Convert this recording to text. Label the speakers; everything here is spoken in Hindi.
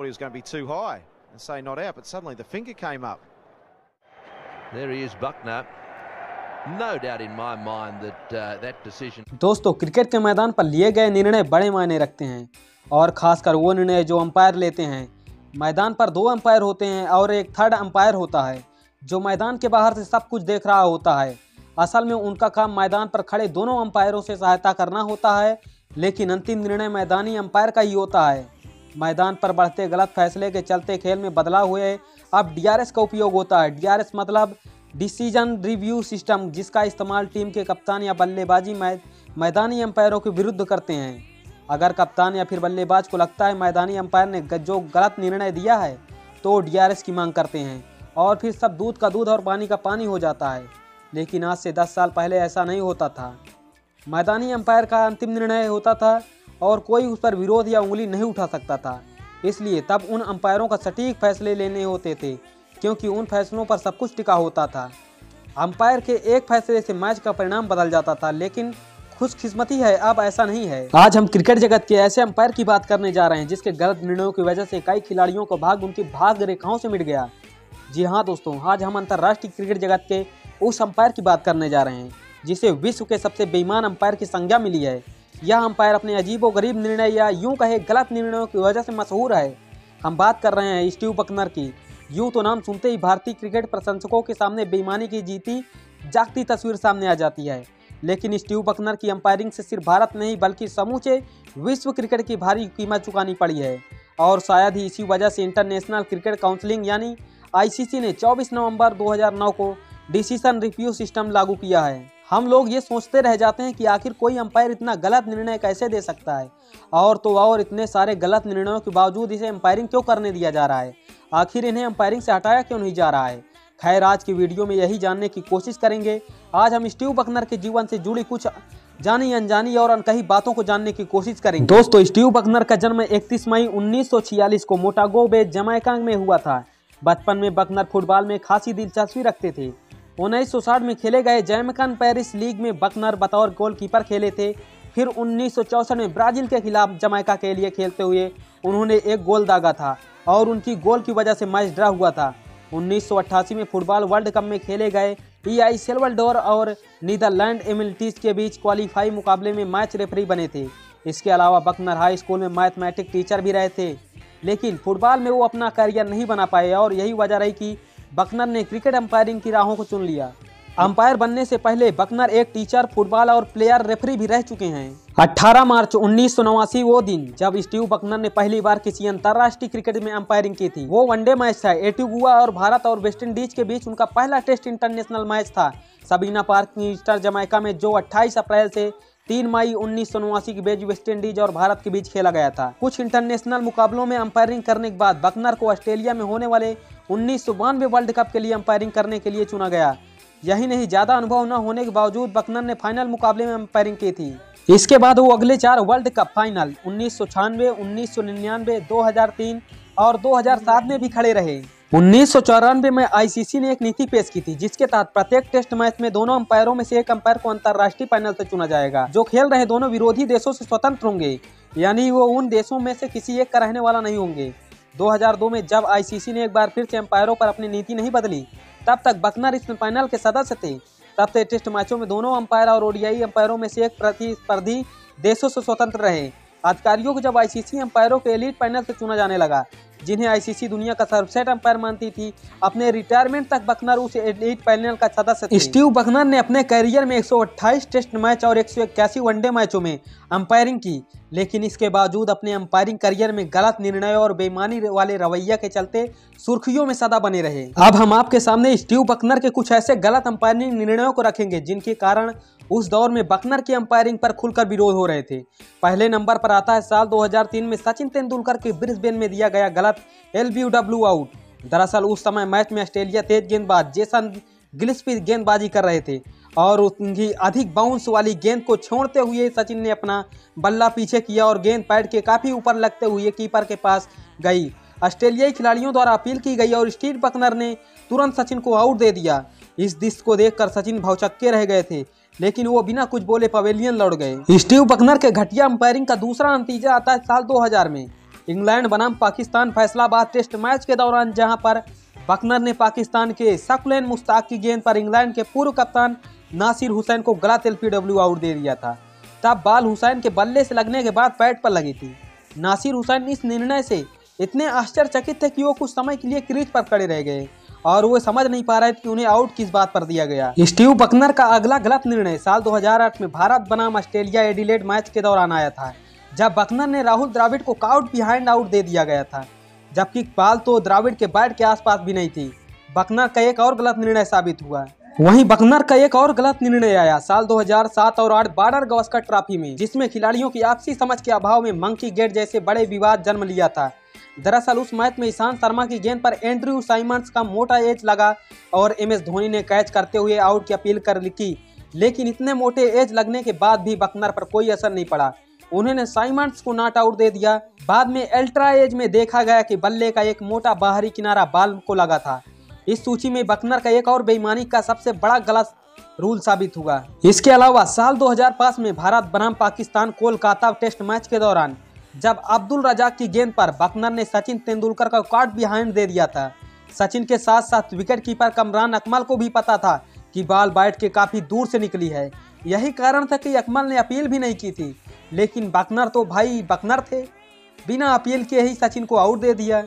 Speaker 1: he was going to be too high and say not out, but suddenly the finger came up.
Speaker 2: There he is, Buckner. No doubt in my mind that that decision.
Speaker 3: दोस्तों, क्रिकेट के मैदान पर लिए गए निर्णय बड़े मायने रखते हैं और खासकर वो निर्णय जो अंपायर लेते हैं। मैदान पर 2 अंपायर होते हैं और एक थर्ड अंपायर होता है जो मैदान के बाहर से सब कुछ देख रहा होता है। असल में उनका काम मैदान पर खड़े दोनों अंपायरों से सहायता करना होता है, लेकिन अंतिम निर्णय मैदानी अंपायर का ही होता है। मैदान पर बढ़ते गलत फैसले के चलते खेल में बदलाव हुए अब DRS का उपयोग होता है। DRS मतलब डिसीजन रिव्यू सिस्टम, जिसका इस्तेमाल टीम के कप्तान या बल्लेबाजी मैदानी अंपायरों के विरुद्ध करते हैं। अगर कप्तान या फिर बल्लेबाज को लगता है मैदानी अंपायर ने जो गलत निर्णय दिया है तो DRS की मांग करते हैं और फिर सब दूध का दूध और पानी का पानी हो जाता है। लेकिन आज से 10 साल पहले ऐसा नहीं होता था। मैदानी अंपायर का अंतिम निर्णय होता था और कोई उस पर विरोध या उंगली नहीं उठा सकता था। इसलिए तब उन अंपायरों का सटीक फैसले लेने होते थे, क्योंकि उन फैसलों पर सब कुछ टिका होता था। अंपायर के एक फैसले से मैच का परिणाम बदल जाता था, लेकिन खुशकिस्मती है अब ऐसा नहीं है। आज हम क्रिकेट जगत के ऐसे अंपायर की बात करने जा रहे हैं जिसके गलत निर्णयों की वजह से कई खिलाड़ियों को भाग्य उनकी भाग्य रेखाओं से मिट गया। जी हाँ दोस्तों, आज हम अंतर्राष्ट्रीय क्रिकेट जगत के उस अंपायर की बात करने जा रहे हैं जिसे विश्व के सबसे बेईमान अंपायर की संज्ञा मिली है। यह अंपायर अपने अजीबोगरीब निर्णय या यूं कहे गलत निर्णयों की वजह से मशहूर है। हम बात कर रहे हैं स्टीव बकनर की। यूं तो नाम सुनते ही भारतीय क्रिकेट प्रशंसकों के सामने बेईमानी की जीती जागती तस्वीर सामने आ जाती है, लेकिन स्टीव बकनर की अंपायरिंग से सिर्फ भारत नहीं बल्कि समूचे विश्व क्रिकेट की भारी कीमत चुकानी पड़ी है। और शायद ही इसी वजह से इंटरनेशनल क्रिकेट काउंसिल यानी ICC ने 24 नवंबर 2009 को डिसीजन रिव्यू सिस्टम लागू किया है। हम लोग ये सोचते रह जाते हैं कि आखिर कोई अंपायर इतना गलत निर्णय कैसे दे सकता है, और इतने सारे गलत निर्णयों के बावजूद इसे अंपायरिंग क्यों करने दिया जा रहा है। आखिर इन्हें अंपायरिंग से हटाया क्यों नहीं जा रहा है। खैर, आज की वीडियो में यही जानने की कोशिश करेंगे। आज हम स्टीव बकनर के जीवन से जुड़ी कुछ जानी अनजानी और अनकही बातों को जानने की कोशिश करेंगे। दोस्तों, स्टीव बकनर का जन्म 31 मई 1946 को मोंटागो बे, जमैका में हुआ था। बचपन में बकनर फुटबॉल में खासी दिलचस्पी रखते थे। 1960 में खेले गए जैमैकन पेरिस लीग में बकनर बतौर गोलकीपर खेले थे। फिर 1964 में ब्राजील के खिलाफ जमैका के लिए खेलते हुए उन्होंने एक गोल दागा था और उनकी गोल की वजह से मैच ड्रा हुआ था। 1988 में फुटबॉल वर्ल्ड कप में खेले गए EI सेल्वाडोर और नीदरलैंड एमिलिटीज के बीच क्वालीफाई मुकाबले में मैच रेफरी बने थे। इसके अलावा बकनर हाई स्कूल में मैथमेटिक टीचर भी रहे थे, लेकिन फुटबॉल में वो अपना करियर नहीं बना पाए और यही वजह रही कि बकनर ने क्रिकेट अंपायरिंग की राहों को चुन लिया। अंपायर बनने से पहले बकनर एक टीचर, फुटबॉल और प्लेयर रेफरी भी रह चुके हैं। 18 मार्च 1989 वो दिन जब स्टीव बकनर ने पहली बार किसी अंतर्राष्ट्रीय क्रिकेट में अंपायरिंग की थी। वो वनडे मैच था। एंटीगुआ और भारत और वेस्ट इंडीज के बीच उनका पहला टेस्ट इंटरनेशनल मैच था सबीना पार्क ईस्टर जमैका में, जो 28 अप्रैल से 3 मई 1989 के बीच वेस्ट इंडीज और भारत के बीच खेला गया था। कुछ इंटरनेशनल मुकाबलों में अंपायरिंग करने के बाद बकनर को ऑस्ट्रेलिया में होने वाले 1992 वर्ल्ड कप के लिए अंपायरिंग करने के लिए चुना गया। यही नहीं, ज्यादा अनुभव न होने के बावजूद बकनर ने फाइनल मुकाबले में अंपायरिंग की थी। इसके बाद वो अगले 4 वर्ल्ड कप फाइनल 1996, 1999, 2003 और 2007 में भी खड़े रहे। 1994 में ICC ने एक नीति पेश की थी जिसके तहत प्रत्येक टेस्ट मैच में दोनों अंपायरों में से एक अंपायर को अंतर्राष्ट्रीय पैनल से चुना जाएगा, जो खेल रहे दोनों विरोधी देशों से स्वतंत्र होंगे, यानी वो उन देशों में से किसी एक का रहने वाला नहीं होंगे। 2002 में जब ICC ने एक बार फिर से अंपायरों पर अपनी नीति नहीं बदली, तब तक बकनर इस पैनल के सदस्य थे। तब से टेस्ट मैचों में दोनों अंपायर और ODI अंपायरों में से एक प्रतिस्पर्धी देशों से स्वतंत्र रहे। अधिकारियों को जब ICC अंपायरों के एलीट पैनल से चुना जाने लगा, जिन्हें ICC दुनिया का सर्वश्रेष्ठ अंपायर मानती थी, अपने रिटायरमेंट तक बकनर उस एलीट पैनल का सदस्य थे। स्टीव बकनर ने अपने करियर में 128 टेस्ट मैच और 181 वनडे मैचों में अंपायरिंग की, लेकिन इसके बावजूद अपने अंपायरिंग करियर में गलत निर्णय और बेईमानी वाले रवैया के चलते सुर्खियों में सदा बने रहे। अब हम आपके सामने स्टीव बकनर के कुछ ऐसे गलत अंपायरिंग निर्णयों को रखेंगे जिनके कारण उस दौर में बकनर की अंपायरिंग पर खुलकर विरोध हो रहे थे। पहले नंबर पर आता है साल 2003 में सचिन तेंदुलकर के ब्रिस्बेन में दिया गया गलत LBW आउट। दरअसल उस समय मैच में ऑस्ट्रेलिया तेज गेंदबाज जेसन गिलस्पी गेंदबाजी कर रहे थे और उनकी अधिक बाउंस वाली गेंद को छोड़ते हुए सचिन ने अपना बल्ला पीछे किया और गेंद पैड के काफी ऊपर लगते हुए कीपर के पास गई। ऑस्ट्रेलियाई खिलाड़ियों द्वारा अपील की गई और स्टीव बकनर ने तुरंत सचिन को आउट दे दिया। इस दृश्य को देखकर सचिन भौचक्के रह गए थे, लेकिन वो बिना कुछ बोले पवेलियन लौट गए। स्टीव बकनर के घटिया अंपायरिंग का दूसरा नतीजा आता है साल 2000 में, इंग्लैंड बनाम पाकिस्तान फैसलाबाद टेस्ट मैच के दौरान, जहां पर बकनर ने पाकिस्तान के शकुलैन मुश्ताक की गेंद पर इंग्लैंड के पूर्व कप्तान नासिर हुसैन को गलत LPW आउट दे दिया था। तब बॉल हुसैन के बल्ले से लगने के बाद पैड पर लगी थी। नासिर हुसैन इस निर्णय से इतने आश्चर्यचकित थे कि वो कुछ समय के लिए क्रीज पर खड़े रह गए और वो समझ नहीं पा रहे थे कि उन्हें आउट किस बात पर दिया गया। स्टीव बकनर का अगला गलत निर्णय साल 2008 में भारत बनाम ऑस्ट्रेलिया एडिलेड मैच के दौरान आया था, जब बकनर ने राहुल द्रविड़ को काउट बिहाइंड आउट दे दिया गया था, जबकि बॉल तो द्रविड़ के बैट के आसपास भी नहीं थी। बकनर का एक और गलत निर्णय साबित हुआ। वहीं बकनर का एक और गलत निर्णय आया साल 2007 और 8 बॉर्डर गावस्कर ट्रॉफी में, जिसमें खिलाड़ियों की आपसी समझ के अभाव में मंकी गेट जैसे बड़े विवाद जन्म लिया था। दरअसल उस मैच में ईशांत शर्मा की गेंद पर एंड्रयू साइमंड्स का मोटा एज लगा और MS धोनी ने कैच करते हुए आउट की अपील कर लिखी, लेकिन इतने मोटे एज लगने के बाद भी बकनर पर कोई असर नहीं पड़ा। उन्होंने साइमंड्स को नॉट आउट दे दिया। बाद में अल्ट्रा एज में देखा गया कि बल्ले का एक मोटा बाहरी किनारा बॉल को लगा था। इस सूची में बकनर का एक और बेईमानी का सबसे बड़ा गलत रूल साबित हुआ। इसके अलावा साल 2005 में भारत बनाम पाकिस्तान कोलकाता टेस्ट मैच के दौरान, जब अब्दुल रजाक की गेंद पर बकनर ने सचिन तेंदुलकर का काट बिहाइंड दे दिया था। सचिन के साथ साथ विकेट कीपर कमरान अकमल को भी पता था कि बॉल बैट के काफी दूर से निकली है। यही कारण था कि अकमल ने अपील भी नहीं की थी, लेकिन बकनर तो भाई बकनर थे, बिना अपील के ही सचिन को आउट दे दिया।